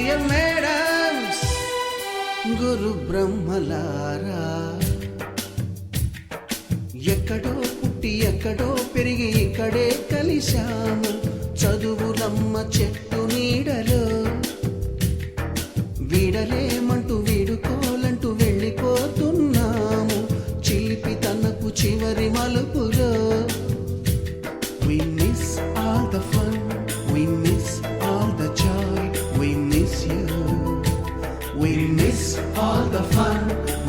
Dear madams, గురు బ్రహ్మలారా, ఎక్కడో పుట్టి ఎక్కడో పెరిగి ఇక్కడే కలిశాము చదువులమ్మ చెట్టు నీడలో. వీడలేమంటూ వీడుకోలంటూ వెళ్ళిపోతున్నాము చిలిపి తనకు చివరి మలుపులో. We miss all the fun, we miss all the joy, we miss you. We miss all the fun,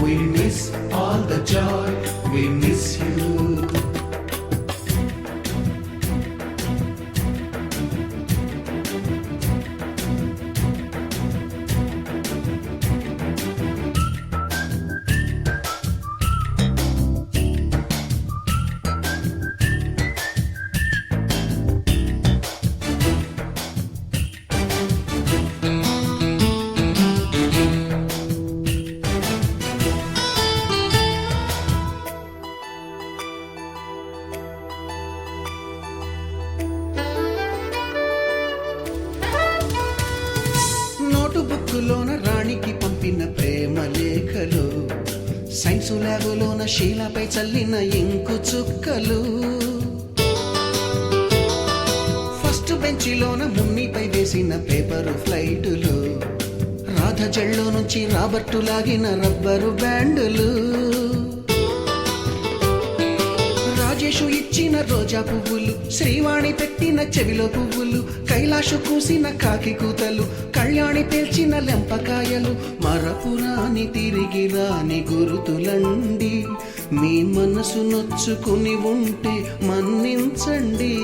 we miss all the joy, we miss you. బుక్కులోన రాణికి పంపిన ప్రేమ లేఖలు, సైన్సు ల్యాబులోన శీలపై చల్లిన ఇంకు చుక్కలు, ఫస్ట్ బెంచిలోన మున్నిపై వేసిన పేపరు ఫ్లైటులు, రాధ జల్లో నుంచి రాబర్టు లాగిన rubber బ్యాండులు, Rajesh ఇచ్చిన రోజా పువ్వులు, శ్రీవాణి పెట్టిన చెవిలో పువ్వులు, కైలాషు కూసిన కాకి కూతలు, కళ్యాణి పేల్చిన లెంపకాయలు, మరపురాని తిరిగి రాని గురుతులండి. మీ మనసు నొచ్చుకుని ఉంటే మన్నించండి.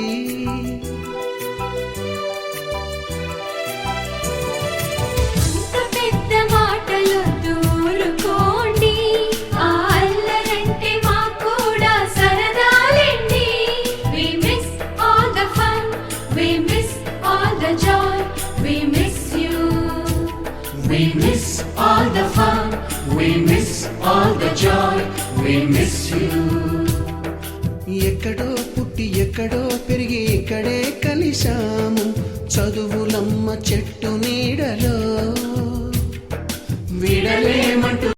We miss all the fun, we miss all the joy, we miss you. ఎక్కడో పుట్టి ఎక్కడో పెరిగి ఇక్కడే కలిశాము చదువులమ్మ చెట్టు నీడలో. వీడలేమంటూ